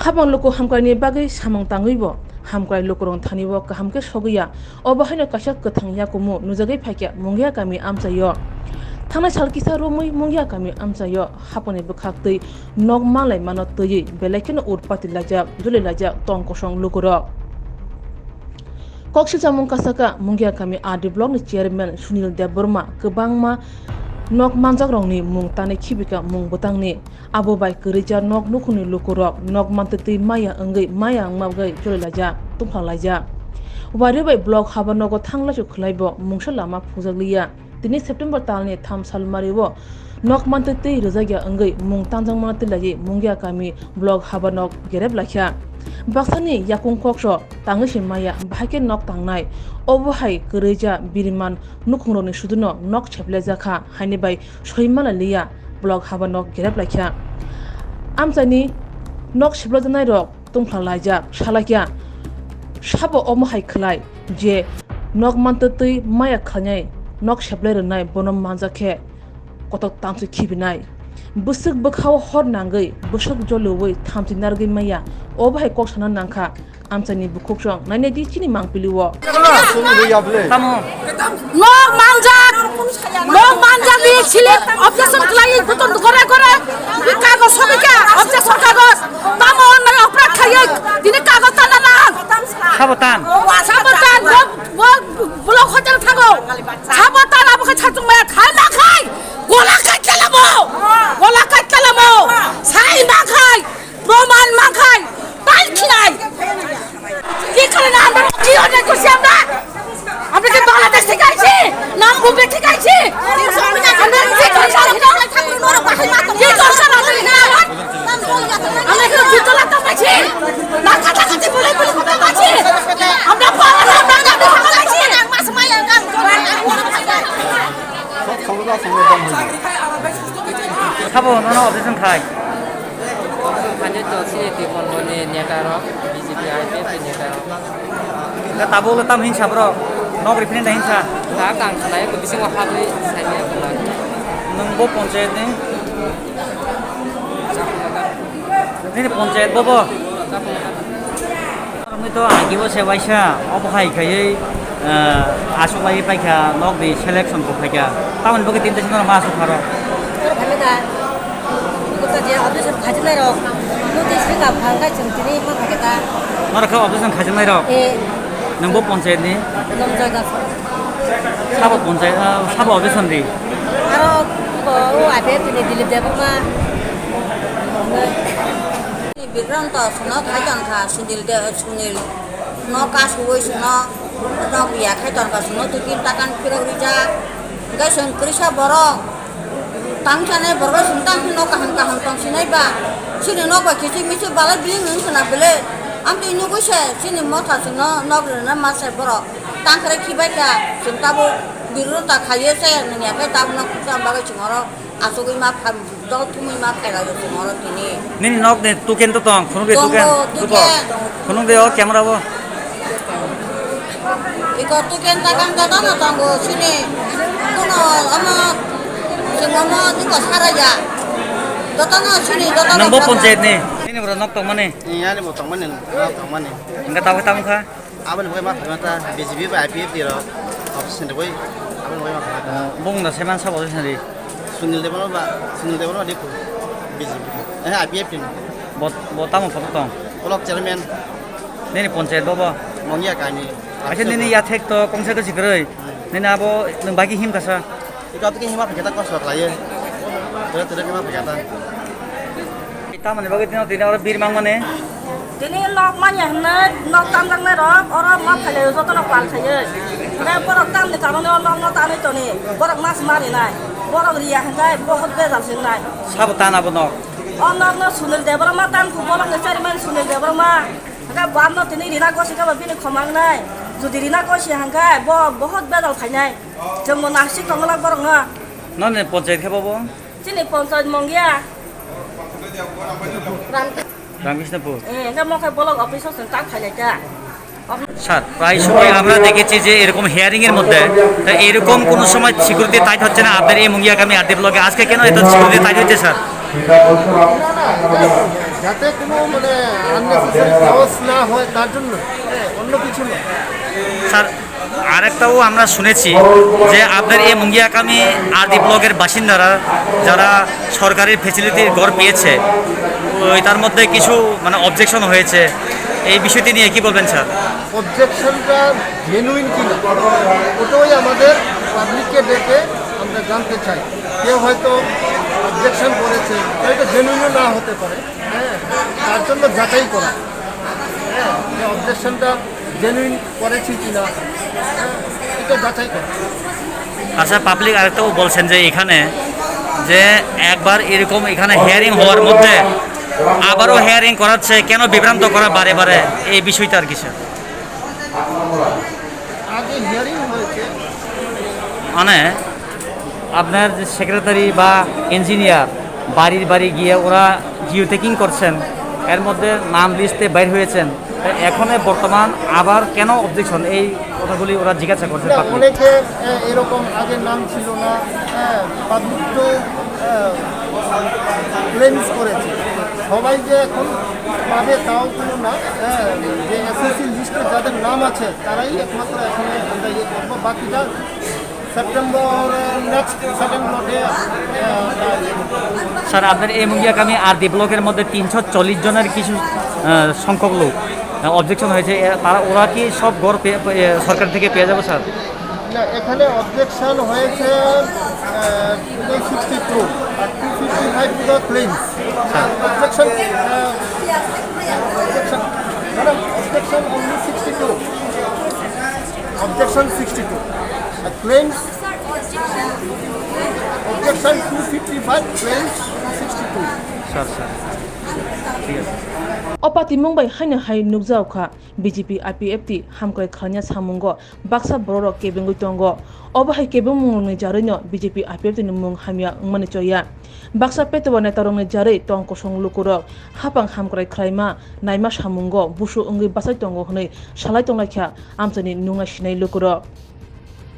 habang loko hamkani bagai samang tanguibo hamkai lokorong thanibo kahamke sogiya obahaino kasak kathangya kumu nujagai phaikya mungya kami amsayo thangna salkisa romoi mungya kami amsayo hapone bukhaktei nog malai mano tei belekeno urpati laja dule laja tong kosong lokoro koksil samung kasaka mungya kami adi blog ni chairman Sunil Deborma kebangma nok manjagrongni mung tane khibika mung botangni abo bai kerja nok nukuni lukurok nok manteti maya engai maya angmagai jolelaja tungphalaija wari bai blog haba nogo thangla chu khlaibo mungsa lama phujakliya tini September talni tham salmaribo nok manteti rojagya engai mung tanjang manati laji mungya kami blog haba nok gereb lakhya baksani yakung koksho tangi maya bahake nok tangnai obohai kerja biriman nukhungroni suduno nok chepleja kha haini bai soimala liya blog haba nok gerab lakhya amsani nok cheplejanai rok tungphlalaija salakya sabo omohai khlai je nok mantei maya khanai nok cheplerunai bonom manjakhe kotok tamsi khibinai busuk bukhaw hor nangai busuk joluwei thamsi nargai maya obai koksana nangkha amsani bukhokjong naine di chini mangpiliwo nok manjak di silet objection khlai buton gore gore kagos sobika objection kagos tamon nai oprat khaye dine kagos tanana sabotan blok hotel thago sabotan abukha chachung maya khana khai gola kai kalamo sai ma khai proman ma khai tai khinai কি করে না আমরা কি অনেক খুশি আমরা আপনাকে বাংলাদেশ থেকে আইছি নাম মুম্বাই থেকে আইছি আমরা কি করছি কি করছেন আমরা এখানে যুদ্ধ লাগতে পারছি না কাটাকাটি বলে কথা পাচ্ছি আমরা পাওয়া আমরা গাড়ি থাকাইছি মাস মায়া গান 사보 너는 어디서 খাই 반대도 시리티 권원의 내가로 BJP IPF 내가로 나 따보고 땀 힘차 브로 너그리 피는다 힘차 나강 하나에 그 비승화 합의 사이에 그만 능보 본체네 니네 본체 보보 그럼도 아기고 세와이샤 어버하이 가이 아수바이 파이카 너그리 셀렉션 고 파이카 따면 보게 딘다 신경 마서 바로 갑니다. 이것도 이제 어디서 가지나로 노티스가 방가 정진이 하겠다. 너는 그 어디서 가지나요? 예. 능보 본체네 넘저가 사보 본체 사보 어디서인데 바로 이거 앞에 있는 딜립대보마 বিক্রান্ত শুনো খাইতন খা সুনীল ন কাজ হই শুনো ন বিয়া খাইতন খা শুনো তুই তিন টাকান ফিরক রিজা গাই সং করিসা বড় টাংসানে বড় সুনতাং ন কাহান কাহান টংসিনাই বা সিনি ন বা কিছু মিছু বালা বিলিং নং সনা বলে আমি ইনু কইছে সিনি মথা শুনো নগরনা মাসে বড় টাংখারে খিবাইকা সুনতাবো বিরুতা খাইয়েছে নিয়াকে তাবনা কুতা বাগাই চুমর আসুগই মা দল তুমি মা খাইলা চুমর তিনি 니니 넉네 두캔도 똥 분홍게 두캔 분홍게 어 캐머라고 이거 두캔 따간 다다나 당고 시니 그노 아마 정말 이거 살아야 다다나 시니 다다나 능보 본체네 니니 브로 넉 똥마네 Iya ni mau teman ni, teman ni. enggak tahu tamu kah Apa ni boleh makan mata BJP IPF dia lo. Opsi ni boleh. Apa ni boleh makan? 몽나 세만 사보 어디서니 Sunil Dewan dia pun BJP. IPF ni. 뭐 따면 보통 Kalau chairman 니니 본체 보보 maunya kami. 아시 니니 야택도 공세도 지그러이 니니 아보 능바기 힘 가서 Ikaw tu kini kita kos buat laya. Tidak kita berkata. 따면 바기 뛰어 뛰어 비르망만에 তিনি lock মানিয়া হনে knock তাম দাংনে rock or মা খালে যত knock পাল খায়ে না বরক তাম নি কারণে লক ন তামই তনি বরক মাছ মারি নাই বরক রিয়া হঙ্গাই বহুত বেজাল সিং নাই 사보 따나보 넉 অনক ন সুনীল দেবরমা তাম কু বরক নে চারিমান সুনীল দেবরমা হঙ্গা বান ন তিনি রিনা গসি কা বিনি খমাং নাই যদি রিনা গসি হঙ্গাই বহুত বেজাল খাই নাই जों नासि कमला बरक न 너네 본체 해보보 지니 পঞ্চায়েত মঙ্গিয়া রামকৃষ্ণপুর এটা মকে ব্লক অফিসে তাক খাইলাইটা স্যার প্রায় সময় আমরা দেখেছি যে এরকম হিয়ারিং এর মধ্যে এরকম কোনো সময় সিকিউরিটি টাইট হচ্ছে না আপনাদের এই মুঙ্গিয়াকামী আরডি ব্লকে আজকে কেন এত সিকিউরিটি টাইট হচ্ছে স্যার যাতে কোনো মানে আননেসেসারি চাওয়াস না হয় তার জন্য, অন্য কিছু না। স্যার আরেকটাও আমরা শুনেছি যে আপনার এই মুঙ্গিয়াকামি আরডি ব্লকের বাসিন্দারা যারা সরকারি ফেসিলিটির ঘর পেয়েছে তার মধ্যে কিছু মানে অবজেকশন হয়েছে, এই বিষয়টি নিয়ে কি বলবেন স্যার? অবজেকশনটা জেনুইন কিনা ওটাই আমাদের পাবলিককে ডেকে আমরা জানতে চাই। কেউ হয়তো অবজেকশন করেছে, এটা জেনুইনও না হতে পারে, তার জন্য যাচাই করা যে অবজেকশনটা জেনুইন করেছি কিনা, এটা যাচাই করা। আচ্ছা, পাবলিক আরেকটাও বলছেন যে এখানে যে একবার এরকম এখানে হিয়ারিং হওয়ার মধ্যে আবারও হিয়ারিং করাচ্ছে, কেন বিভ্রান্ত করা বারে বারে, এই বিষয়টা আর কি স্যার? আগে হিয়ারিং হয়েছে, মানে আপনার যে সেক্রেটারি বা ইঞ্জিনিয়ার বাড়ির বাড়ি গিয়ে ওরা জিও টেকিং করছেন, এর মধ্যে নাম লিস্টে বাইর হয়েছেন, এখন বর্তমান আবার কেন অবজেকশন, এই কথাগুলি ওরা জিজ্ঞাসা করছে। অনেকে এরকম আগের নাম ছিল না, পাবলিক তো ক্লেমস করেছে, সবাই যে এখন পাবে তাও কোনো না, যে এসএসসি লিস্টে যাদের নাম আছে তারাই একমাত্র এখানে আমরা ইয়ে করবো, বাকিটা সেপ্টেম্বর নেক্সট সেকেন্ড লটে। স্যার আপনার এই মুঙ্গিয়াকামি আরডি ব্লকের মধ্যে 340 জনের কিছু সংখ্যক লোক অবজেকশন হয়েছে, তারা ওরা কি সব ঘর সরকার থেকে পেয়ে যাবে স্যার? না, এখানে অবজেকশন হয়েছে 62 আর 255 to the claims. Objection madam, objection only 62, objection 62 আর claims objection 255, claims 62। Sir sir ঠিক আছে। Opati Mumbai Haina Hai Nukzauka, BJP IPFT, Hamkrai Khanya Samungo, Baksa Boro Kebingu Tongo, Obahai Kebung Jarino, BJP IPFT Mung Hamia Manichoya, Baksa Petavana Tarong Jare, Tonkosong Lukuro, Hapang Hamkrai Kraima, Naimash Hamungo, Bushu Ungi Basai Tongo Hone, Shalaitongaka, Amtani Nunga Shinai Lukuro.